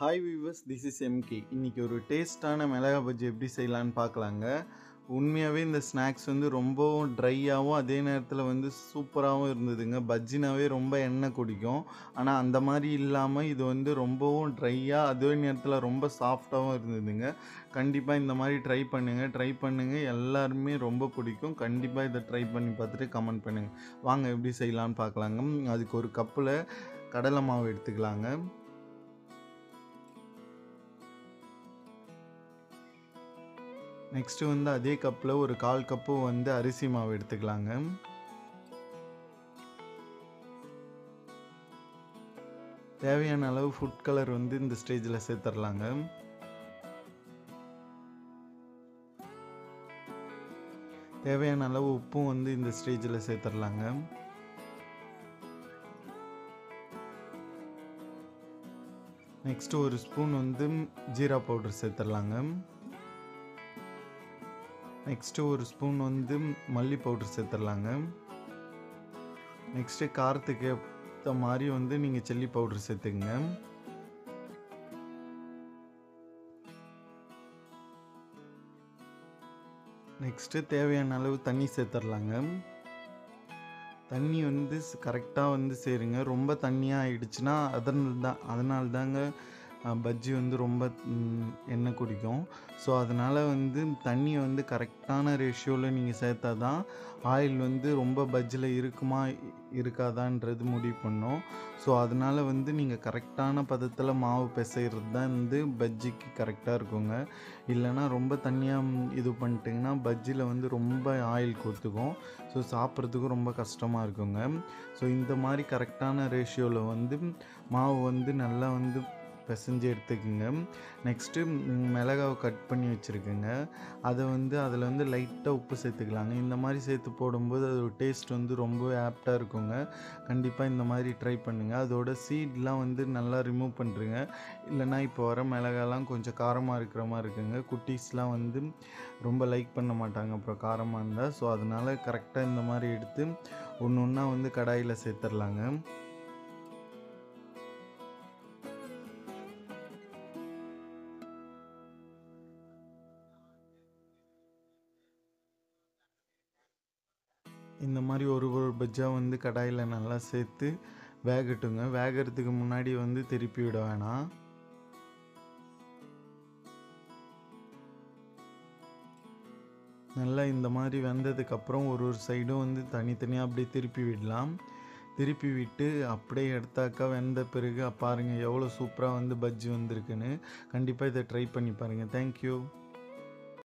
Hi viewers, this is MK. இன்றைக்கி ஒரு டேஸ்ட்டான மிளகா பஜ்ஜி எப்படி செய்யலான்னு பார்க்கலாங்க. உண்மையாகவே இந்த ஸ்நாக்ஸ் வந்து ரொம்பவும் ட்ரையாகவும் அதே நேரத்தில் வந்து சூப்பராகவும் இருந்ததுங்க. பஜ்ஜினாவே ரொம்ப எண்ணெய் குடிக்கும். ஆனால் அந்த மாதிரி இல்லாமல் இது வந்து ரொம்பவும் ட்ரையாக அதே நேரத்தில் ரொம்ப சாஃப்டாகவும் இருந்ததுங்க. கண்டிப்பாக இந்த மாதிரி ட்ரை பண்ணுங்கள். எல்லாருமே ரொம்ப பிடிக்கும். கண்டிப்பாக இதை ட்ரை பண்ணி பார்த்துட்டு கமெண்ட் பண்ணுங்கள். வாங்க எப்படி செய்யலான்னு பார்க்கலாங்க. அதுக்கு ஒரு கப்பில் கடலை மாவு எடுத்துக்கலாங்க. நெக்ஸ்ட்டு வந்து அதே கப்பில் ஒரு 1/4 கப்பு வந்து அரிசி மாவு எடுத்துக்கலாங்க. தேவையான அளவு ஃபுட் கலர் வந்து இந்த ஸ்டேஜில் சேர்த்துடலாங்க. தேவையான அளவு உப்பும் வந்து இந்த ஸ்டேஜில் சேர்த்துடலாங்க. நெக்ஸ்ட்டு ஒரு ஸ்பூன் வந்து ஜீரா பவுடர் சேர்த்துடலாங்க. நெக்ஸ்ட்டு ஒரு ஸ்பூன் வந்து மல்லி பவுடர் சேர்த்துடலாங்க. நெக்ஸ்ட்டு காரத்துக்கு ஏற்ற மாதிரி வந்து நீங்கள் சில்லி பவுடர் சேர்த்துக்குங்க. நெக்ஸ்ட்டு தேவையான அளவு தண்ணி சேர்த்துடலாங்க. தண்ணி வந்து கரெக்டாக வந்து சேருங்க. ரொம்ப தண்ணியாக ஆயிடுச்சுன்னா அதனால தாங்க பஜ்ஜி வந்து ரொம்ப எண்ணெய் குடிக்கும். ஸோ அதனால் வந்து தண்ணியை வந்து கரெக்டான ரேஷியோவில் நீங்கள் சேர்த்தா தான் ஆயில் வந்து ரொம்ப பஜ்ஜியில் இருக்குமா இருக்காதான்றது முடிவு பண்ணும். ஸோ அதனால் வந்து நீங்கள் கரெக்டான பதத்தில் மாவு பிசைகிறது தான் வந்து பஜ்ஜிக்கு கரெக்டாக இருக்குங்க. இல்லைனா ரொம்ப தண்ணியாக இது பண்ணிட்டிங்கன்னா பஜ்ஜியில் வந்து ரொம்ப ஆயில் கொத்துக்கும். ஸோ சாப்பிட்றதுக்கும் ரொம்ப கஷ்டமாக இருக்குங்க. ஸோ இந்த மாதிரி கரெக்டான ரேஷியோவில் வந்து மாவு வந்து நல்லா வந்து பிசைஞ்சு எடுத்துக்குங்க. நெக்ஸ்ட்டு மிளகாவை கட் பண்ணி வச்சுருக்குங்க. அதை வந்து அதில் வந்து லைட்டாக உப்பு சேர்த்துக்கலாங்க. இந்த மாதிரி சேர்த்து போடும்போது அது ஒரு டேஸ்ட் வந்து ரொம்ப ஆப்டாக இருக்குங்க. கண்டிப்பாக இந்த மாதிரி ட்ரை பண்ணுங்கள். அதோட சீட்லாம் வந்து நல்லா ரிமூவ் பண்ணுறங்க. இல்லைனா இப்போ வர மிளகாலாம் கொஞ்சம் காரமாக இருக்கிற மாதிரி இருக்குங்க. குட்டீஸ்லாம் வந்து ரொம்ப லைக் பண்ண மாட்டாங்க அப்புறம் காரமாக இருந்தால். ஸோ அதனால் கரெக்டாக இந்த மாதிரி எடுத்து ஒன்று ஒன்றா வந்து கடாயில் சேர்த்துடலாங்க. இந்த மாதிரி ஒரு பஜ்ஜா வந்து கடாயில் நல்லா சேர்த்து வேகட்டுங்க. வேகிறதுக்கு முன்னாடி வந்து திருப்பி விட வேணாம். நல்லா இந்த மாதிரி வெந்ததுக்கப்புறம் ஒரு சைடும் வந்து தனித்தனியாக அப்படியே திருப்பி விடலாம். திருப்பி விட்டு அப்படியே எடுத்தாக்கா வெந்த பிறகு பாருங்கள் எவ்வளோ சூப்பராக வந்து பஜ்ஜி வந்திருக்குன்னு. கண்டிப்பாக இதை ட்ரை பண்ணி பாருங்கள். தேங்க்யூ.